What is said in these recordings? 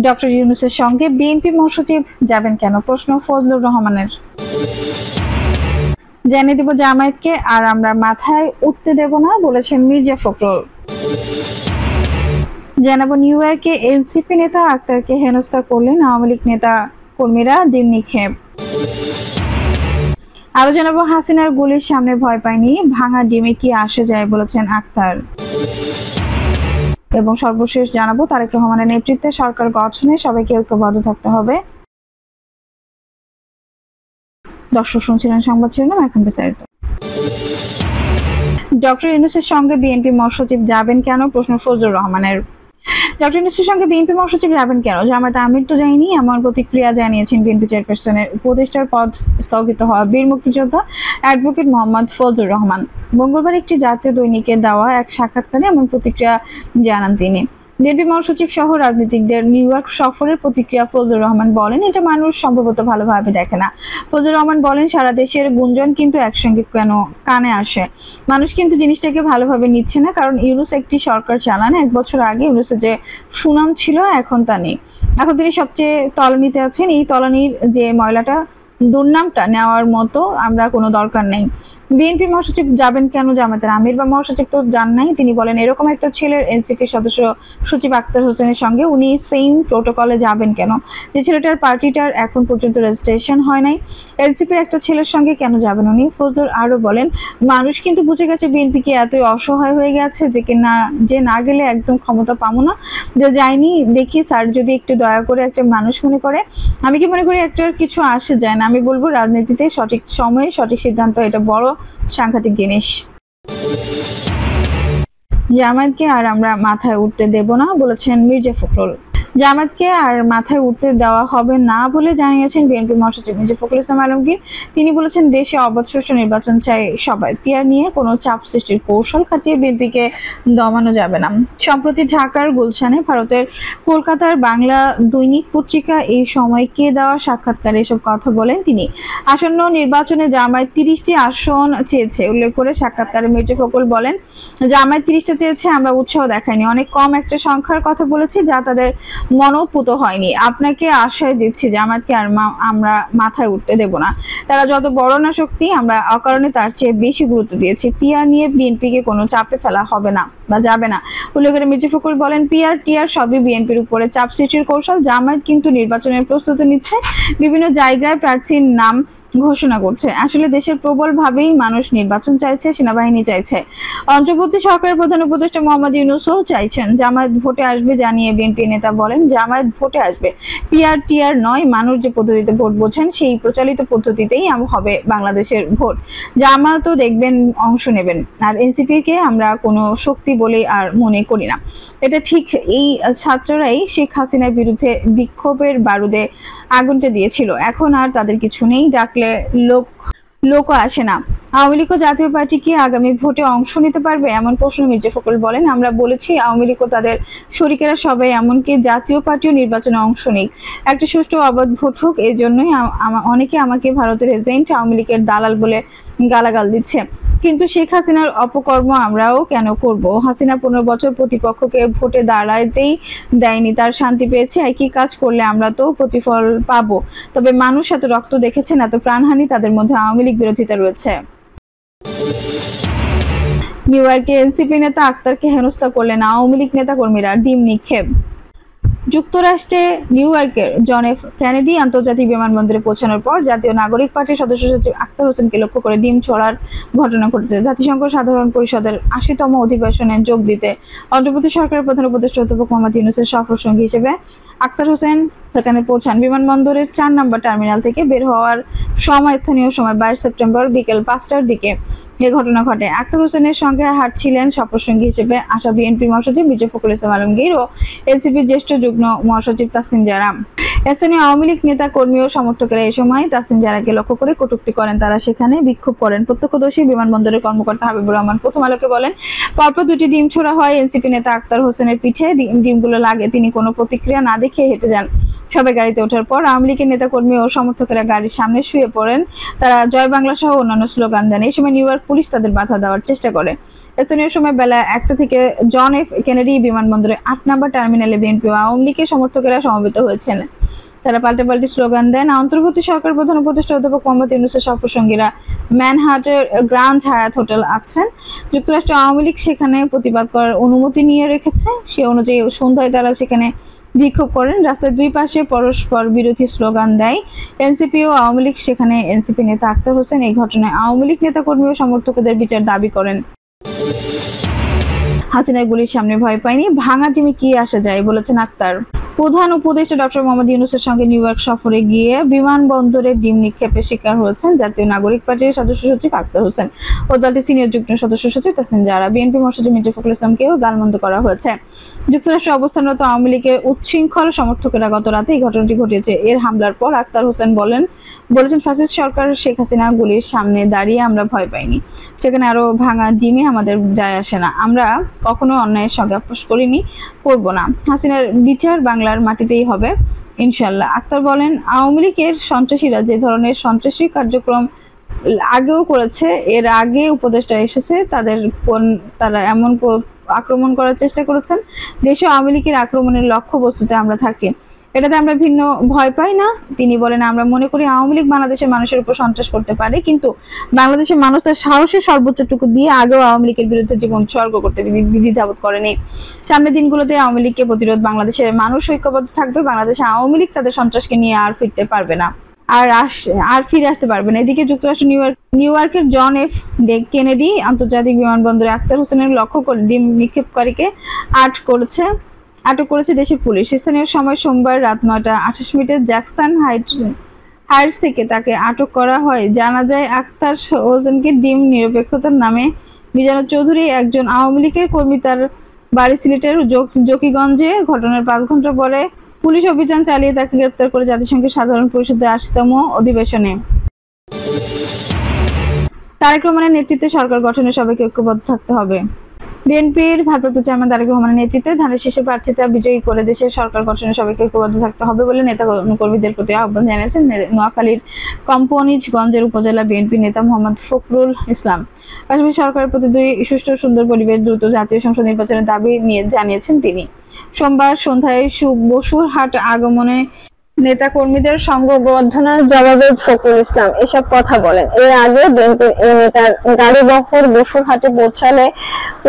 Doctor ইউনূসের সঙ্গে BNP মহাসচিব যাবেন কেন, প্রশ্ন ফজলুর রহমানের। জানিয়ে দিব জামায়াতকে আর আমরা মাথায় উঠতে দেব না বলেছেন মির্জা ফখরুল। জানাবো নিউ ইয়র্কে এনসিপি নেতা আক্তারকে হেনস্থা করলেন আওয়ামী লীগ নেতা কর্মীরা, ডিম নিক্ষেপ। আরো জানাবো হাসিনার গুলির সামনে ভয় পায়নি, ভাঙা ডিমে কি আসে যায় বলেছেন আক্তার। এবং সর্বশেষ জানাবো তারেক রহমানের নেতৃত্বে সরকার গঠনে সবাইকে ঐক্যবদ্ধ থাকতে হবে। দর্শক শুনছিলেন সংবাদ শিরোনাম, এখন বিস্তারিত। ডক্টর ইউনূসের সঙ্গে বিএনপি মহাসচিব যাবেন কেন, প্রশ্ন ফজলুর রহমানের। ডক্টর ইউনূসের সঙ্গে বিএনপি মহাসচিব যাবেন কেন, জামায়াত আমির তো যায়নি, এমন প্রতিক্রিয়া জানিয়েছেন বিএনপি চেয়ারপারসনের উপদেষ্টার পদ স্থগিত হওয়া বীর মুক্তিযোদ্ধা অ্যাডভোকেট মোহাম্মদ ফজলুর রহমান। মঙ্গলবার একটি জাতীয় দৈনিকে দেওয়া এক সাক্ষাৎকারে এমন প্রতিক্রিয়া জানান তিনি। বিএনপি মহাসচিব সহ রাজনীতিকদের নিউ ইয়র্ক সফরের প্রতিক্রিয়া ফজলুর রহমান বলেন, এটা মানুষ সম্ভবত ভালোভাবে দেখে না। ফজলুর রহমান বলেন, সারা দেশের গুঞ্জন কিন্তু একসঙ্গে কেন কানে আসে, মানুষ কিন্তু জিনিসটাকে ভালোভাবে নিচ্ছে না, কারণ ইউনূস একটি সরকার চালান। 1 বছর আগে ইউনূসের যে সুনাম ছিল এখন তা নেই, এখন তিনি সবচেয়ে তলানিতে আছেন। এই তলানির যে ময়লাটা, দুর্নামটা নেওয়ার মতো আমরা কোনো দরকার নেই। বিএনপি মহাসচিব যাবেন কেন, জামায়াতের আমির বা মহাসচিব তো যান নাই। তিনি বলেন, এরকম একটা ছেলের এনসিপি সদস্য সচিব আক্তার হোসেনের সঙ্গে উনি সেম প্রোটোকলে যাবেন কেন, যে ছেলেটার পার্টিটার এখন পর্যন্ত রেজিস্ট্রেশন হয় নাই, এনসিপির একটা ছেলের সঙ্গে কেন যাবেন উনি। ফজলুর আরো বলেন, মানুষ কিন্তু বুঝে গেছে বিএনপি কি এতই অসহায় হয়ে গেছে যে না গেলে একদম ক্ষমতা পাবো না, যে যায়নি। দেখি স্যার যদি একটু দয়া করে একটা মানুষ মনে করে, আমি কি মনে করি একটা কিছু আসে যায় না। আমি বলবো রাজনীতিতে সঠিক সময়ে সঠিক সিদ্ধান্ত, এটা বড় সাংঘাতিক জিনিস। জামায়াতকে আর আমরা মাথায় উঠতে দেব না বলেছেন মির্জা ফখরুল। জামায়াতকে আর মাথায় উঠতে দেওয়া হবে না বলে জানিয়েছেন বিএনপি মহাসচিব মির্জা ফখরুল ইসলাম আলমগীর। তিনি বলেছেন, দেশে অবাধ সুষ্ঠু নির্বাচন চাই সবাই, পিয়ার নিয়ে কোনো চাপ সৃষ্টির কৌশল খাটিয়ে বিএনপিকে দমানো যাবে না। সম্প্রতি ঢাকার গুলশানে ভারতের কলকাতার বাংলা দৈনিক পত্রিকা এই সময়কে দেওয়া সাক্ষাৎকারে এসব কথা বলেন তিনি। আসন্ন নির্বাচনে জামায়াত 30টি আসন চেয়েছে উল্লেখ করে সাক্ষাৎকারে মির্জা ফখরুল বলেন, জামায়াত 30টা চেয়েছে, আমরা উৎসাহ দেখাইনি, অনেক কম একটা সংখ্যার কথা বলেছি যা তাদের মনোপুত হয়নি। আপনাকে আশ্বাস দিচ্ছি, জামায়াতকে আর আমরা মাথায় উঠতে দেব না। তারা যত বড় না শক্তি, আমরা অকারণে তার চেয়ে বেশি গুরুত্ব দিয়েছি। পিয়ার নিয়ে বিএনপিকে কোনো চাপে ফেলা হবে না বা যাবে না। উল্লেখ করে মির্জা ফখরুল বলেন, পিয়ার টিয়ার সবই বিএনপির উপরে চাপ সৃষ্টির কৌশল। জামায়াত কিন্তু নির্বাচনের প্রস্তুতি নিচ্ছে, বিভিন্ন জায়গায় প্রার্থীর নাম ঘোষণা করছে। আসলে দেশের প্রবল ভাবেই মানুষ নির্বাচন চাইছে, সেনাবাহিনী চাইছে, অন্তর্বর্তী সরকারের প্রধান উপদেষ্টা মোহাম্মদ ইউনূসও চাইছেন। জামায়াত ভোটে আসবে জানিয়ে বিএনপি নেতা বলেন, জামায়াত ভোটে আসবে, পিয়ার টিয়ার নয়। মানুষ যে পদ্ধতিতে ভোট বোঝেন সেই প্রচলিত পদ্ধতিতেই হবে বাংলাদেশের ভোট। জামায়াতও দেখবেন অংশ নেবেন, আর এনসিপি কে আমরা কোনো শক্তি বলে আর মনে করি না। এটা ঠিক এই ছাত্ররাই শেখ হাসিনার বিরুদ্ধে বিক্ষোভের বারুদে আগুনটা দিয়েছিল, এখন আর তাদের কিছু নেই, ডাকলে লোকও আসে না। আওয়ামী লীগ ও জাতীয় পার্টি কি আগামী ভোটে অংশ নিতে পারবে, এমন প্রশ্ন মির্জা ফখরুল বলেন, আমরা বলেছি আওয়ামী লীগ ও তাদের শরিকেরা সবাই, এমনকি জাতীয় পার্টিও নির্বাচনে অংশ নিক, একটা সুষ্ঠু অবাধ ভোট হোক। এই জন্যই অনেকে আমাকে ভারতের এজেন্ট, আওয়ামী লীগের দালাল বলে গালাগাল দিচ্ছে, কিন্তু শেখ হাসিনার অপকর্ম আমরাও কেন করব? হাসিনা 15 বছর প্রতিপক্ষকে ভোটে দাঁড়াইতেই দেয়নি, তার শান্তি পেয়েছে। একই কাজ করলে আমরা তো প্রতিফল পাবো। তবে মানুষ এত রক্ত দেখেছেন, এত প্রাণহানি, তাদের মধ্যে আওয়ামী লীগ বিরোধিতা রয়েছে। নিউ ইয়র্কে এনসিপি নেতা আক্তারকে হেনস্থা করলেন আওয়ামী লীগ নেতা কর্মীরা, ডিম নিক্ষেপ। যুক্তরাষ্ট্রে নিউ ইয়র্কের জন এফ কেনেডি আন্তর্জাতিক বিমানবন্দরে পৌঁছানোর পর জাতীয় নাগরিক পার্টির সদস্য সচিব আক্তার হোসেনকে লক্ষ্য করে ডিম ছোড়ার ঘটনা ঘটেছে। জাতিসংঘ সাধারণ পরিষদের 80তম অধিবেশনে যোগ দিতে অন্তর্বর্তী সরকারের প্রধান উপদেষ্টা অধ্যাপক মোহাম্মদ ইউনূসের সফর সঙ্গী হিসেবে আক্তার হোসেন সেখানে পৌঁছান। বিমানবন্দরের 4 নম্বর টার্মিনাল থেকে বের হওয়ার সময় স্থানীয় সময় 22 সেপ্টেম্বর বিকেল 5টার দিকে এ ঘটনা ঘটে। আক্তার হোসেনের সঙ্গে হাঁটছিলেন সফরসঙ্গী হিসেবে আসা বিএনপি মহাসচিব মির্জা ফখরুল ইসলাম আলমগীর ও এনসিপির জ্যেষ্ঠ যুগ্ম মহাসচিব তাসনিম জারা। স্থানীয় আওয়ামী লীগ নেতা কর্মী ও সমর্থকেরা এই সময় তাসনিম জারাকে লক্ষ্য করে কটূক্তি করেন। তারা সেখানে বিক্ষোভ করেন। প্রত্যক্ষদর্শী বিমানবন্দরের কর্মকর্তা হাবিবুর রহমান প্রথম আলোকে বলেন, পরপর 2টি ডিম ছোড়া হয় এনসিপি নেতা আক্তার হোসেনের পিঠে। ডিমগুলো লাগে, তিনি কোনো প্রতিক্রিয়া না দেখিয়ে হেঁটে যান। সবাই গাড়িতে ওঠার পর আওয়ামী লীগের নেতা কর্মী ও সমর্থকেরা গাড়ির সামনে শুয়ে পড়েন। তারা জয় বাংলা সহ অন্যান্য স্লোগান দেন। এই সময় নিউ ইয়র্ক পুলিশ তাদের বাধা দেওয়ার চেষ্টা করে। স্থানীয় সময় বেলা 1টা থেকে জন এফ কেনেডি বিমানবন্দরে 8 নম্বর টার্মিনালে বিএনপি ও আওয়ামী লীগের সমর্থকেরা সমবেত হয়েছেন। তারা পাল্টাপাল্টি স্লোগান দেন। অন্তর্বর্তী সরকার প্রধান উপদেষ্টা অধ্যাপক মোহাম্মদ ইউনূসের সফরসঙ্গীরা ম্যানহাটের গ্র্যান্ড হায়াত হোটেল আছেন। যুক্তরাষ্ট্র আওয়ামী লীগ সেখানে প্রতিবাদ করার অনুমতি নিয়ে রেখেছে। সে অনুযায়ী সন্ধ্যায় তারা সেখানে বিক্ষোভ করেন। রাস্তার দুই পাশে পরস্পর বিরোধী স্লোগান দেয় এনসিপি ও আওয়ামী লীগ। সেখানে এনসিপি নেতা আক্তার হোসেন এই ঘটনায় আওয়ামী লীগ নেতাকর্মী ও সমর্থকদের বিচার দাবি করেন। হাসিনার গুলির সামনে ভয় পায়নি, ভাঙা ডিমে কি আসা যায় বলেছেন আক্তার। প্রধান উপদেষ্টা ডক্টর মোহাম্মদ ইউনূসের সঙ্গে নিউ ইয়র্ক সফরে গিয়ে বিমানবন্দরে ডিম নিক্ষেপের শিকার হয়েছেন জাতীয় নাগরিক পার্টির সদস্য সচিব আক্তার হোসেন ও দলটির সিনিয়র যুগ্ম সদস্য সচিব তাসনিম জারা। বিএনপি মহাসচিব মির্জা ফখরুল ইসলামকেও গালমন্দ করা হয়েছে। যুক্তরাষ্ট্রে অবস্থানরত আওয়ামী লীগের উচ্ছৃঙ্খল সমর্থকেরা গত রাতে এই ঘটনাটি ঘটিয়েছে। এর হামলার পর আক্তার হোসেন বলেছেন, ফ্যাসিস্ট সরকার শেখ হাসিনা গুলির সামনে দাঁড়িয়ে আমরা ভয় পাইনি। সেখানে আরো ভাঙা ডিমে আমাদের যায় আসে না। আমরা কখনো অন্যায়ের সঙ্গে আপোষ করিনি, করব না। হাসিনার বিচার বাংলার মাটিতেই হবে ইনশাল্লাহ। আক্তার বলেন, আওয়ামী লীগের সন্ত্রাসীরা যে ধরনের সন্ত্রাসী কার্যক্রম আগেও করেছে, এর আগে উপদেষ্টা এসেছে, তারা এমন আক্রমণ করার চেষ্টা করেছেন। দেশে আওয়ামী লীগের আক্রমণের লক্ষ্য বস্তুতে আমরা থাকি, এটাতে আমরা ভিন্ন ভয় পাই না। তিনি বলেন, আমরা মনে করি আওয়ামী লীগ বাংলাদেশের মানুষের উপর সন্ত্রাস করতে পারে, কিন্তু বাংলাদেশের মানুষ তার সাহসের সর্বোচ্চটুকু দিয়ে আগেও আওয়ামী লীগের বিরুদ্ধে জীবন উৎসর্গ করতে দ্বিধাবোধ করেনি। সামনের দিনগুলোতে আওয়ামী লীগকে প্রতিরোধ বাংলাদেশের মানুষ ঐক্যবদ্ধ থাকবে। বাংলাদেশে আওয়ামী লীগ তাদের সন্ত্রাসকে নিয়ে আর ফিরতে পারবে না, আর ফিরে আসতে পারবে না। এদিকে যুক্তরাষ্ট্র নিউ ইয়র্কের জন এফ কেনেডি আন্তর্জাতিক বিমানবন্দরে আক্তার হোসেনের লক্ষ্য করে ডিম নিক্ষেপকারীকে আটক করেছে দেশের পুলিশ। স্থানীয় সময় সোমবার রাত 9:28 জ্যাকসন হাইটস থেকে তাকে আটক করা হয়। জানা যায়, আক্তার হোসেনকে ডিম নিরপেক্ষতার নামে মিজানুর চৌধুরী, একজন আওয়ামী লীগের কর্মী, তার বাড়ি সিলেটের জকিগঞ্জে। ঘটনার 5 ঘন্টা পরে পুলিশ অভিযান চালিয়ে তাকে গ্রেপ্তার করে জাতিসংঘের সাধারণ পরিষদের 80তম অধিবেশনে। তারেক রহমানের নেতৃত্বে সরকার গঠনে সবাইকে ঐক্যবদ্ধ থাকতে হবে। বিএনপির ভারপ্রাপ্ত চেয়ারম্যান তারেক রহমানের নেতৃত্বে ধানের শীষে প্রার্থিতা বিজয়ী করে দেশের সরকার গঠনে সবাইকে ঐক্যবদ্ধ থাকতে হবে বলে নেতা কর্মীদের প্রতি আহ্বান জানিয়েছেন নোয়াখালীর কোম্পানীগঞ্জের উপজেলা বিএনপি নেতা মোহাম্মদ ফখরুল ইসলাম। পাশাপাশি সরকারের প্রতি সুষ্ঠু সুন্দর পরিবেশ, দ্রুত জাতীয় সংসদ নির্বাচনের দাবি নিয়ে জানিয়েছেন তিনি। সোমবার সন্ধ্যায় বসুরহাট আগমনে নেতা কর্মীদের সংবর্ধনার জবাবে ফখরুল ইসলাম এসব কথা বলেন। এর আগে বিএনপির এই নেতার গাড়ি বহর বসুরহাটে পৌঁছালে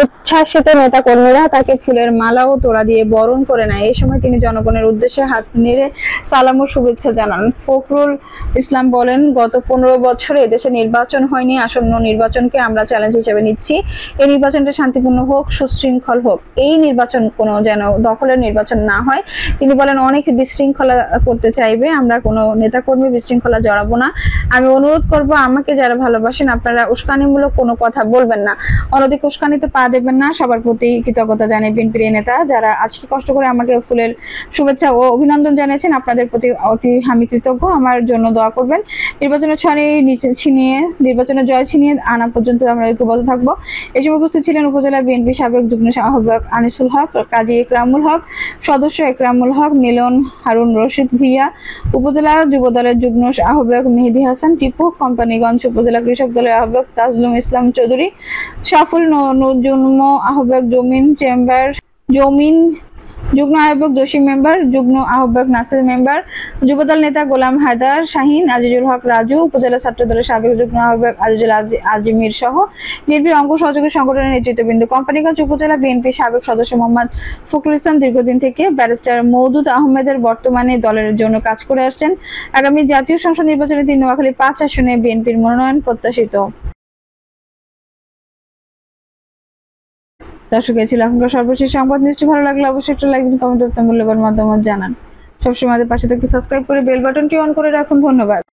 উচ্ছ্বাসিত নেতা কর্মীরা তাকে ফুলের মালা ও তোড়া দিয়ে বরণ করে নেয়। এই সময় তিনি জনগণের উদ্দেশ্যে হাত নেড়ে সালাম ও শুভেচ্ছা জানান। ফখরুল ইসলাম বলেন, গত 15 বছরে দেশে নির্বাচন হয়নি। আসন্ন নির্বাচনকে আমরা চ্যালেঞ্জ হিসেবে নিচ্ছি। এই নির্বাচনটা শান্তিপূর্ণ হোক, সুশৃঙ্খল হোক। এই নির্বাচন কোনো যেন দখলের নির্বাচন না হয়। তিনি বলেন, অনেক বিশৃঙ্খলা করতে চাইবে, আমরা কোনো নেতাকর্মী বিশৃঙ্খলা জড়াবো না। আমি অনুরোধ করব, আমাকে যারা ভালোবাসেন আপনারা উস্কানিমূলক কোনো কথা বলবেন না, অনধিক উস্কানিতে পা দেবেন না। সবার প্রতি কৃতজ্ঞতা জানাই বিএনপির নেতা যারা আজকে কষ্ট করে আমাকে ফুলের শুভেচ্ছা ও অভিনন্দন জানিয়েছেন। আপনাদের প্রতি অতি আমি কৃতজ্ঞ। আমার জন্য দোয়া করবেন। নির্বাচনের নির্বাচনের জয় ছিনিয়ে আনা পর্যন্ত আমরা ঐক্যবদ্ধ থাকবো। এই সময় উপস্থিত ছিলেন উপজেলা বিএনপি সাবেক যুগ্ম আহ্বায়ক আনিসুল হক, কাজী একরামুল হক, সদস্য একরামুল হক, মিলন, হারুন রশিদ ভুইয়া, উপজেলা যুবদলের যুগ্ম আহ্বায়ক মেহেদি হাসান টিপু, কোম্পানীগঞ্জ উপজেলা কৃষক দলের আহ্বায়ক তাজলুম ইসলাম চৌধুরী, সফল যুগ্ম আহ্বায়ক জমিন যুগ্ম আহ্বায়ক জসিম মেম্বার, যুগ্ম আহ্বায়ক নাসির মেম্বার, যুবদল নেতা গোলাম হায়দার শাহিন, আজিজুল হক রাজু, উপজেলা ছাত্র দলের সাবেক যুগ্ম আহ্বায়ক আজিজুল আজিমির সহ বিএনপির অঙ্গ সহযোগী সংগঠনের নেতৃত্ববৃন্দ। কোম্পানীগঞ্জ উপজেলা বিএনপির সাবেক সদস্য মোহাম্মদ ফখরুল ইসলাম দীর্ঘদিন থেকে ব্যারিস্টার মওদুদ আহমেদের বর্তমানে দলের জন্য কাজ করে আসছেন। আগামী জাতীয় সংসদ নির্বাচনে তিনি নোয়াখালী 5 আসনে বিএনপির মনোনয়ন প্রত্যাশিত। দর্শক, এই ছিল এখনকার সর্বশেষ সংবাদ। নিশ্চয়ই ভালো লাগলে অবশ্যই একটা লাইক দিন, কমেন্ট করতে মূল্যবান মতামত জানান। সবসময় আমাদের পাশে থাকতে সাবস্ক্রাইব করে বেল বাটনটি অন করে রাখুন। ধন্যবাদ।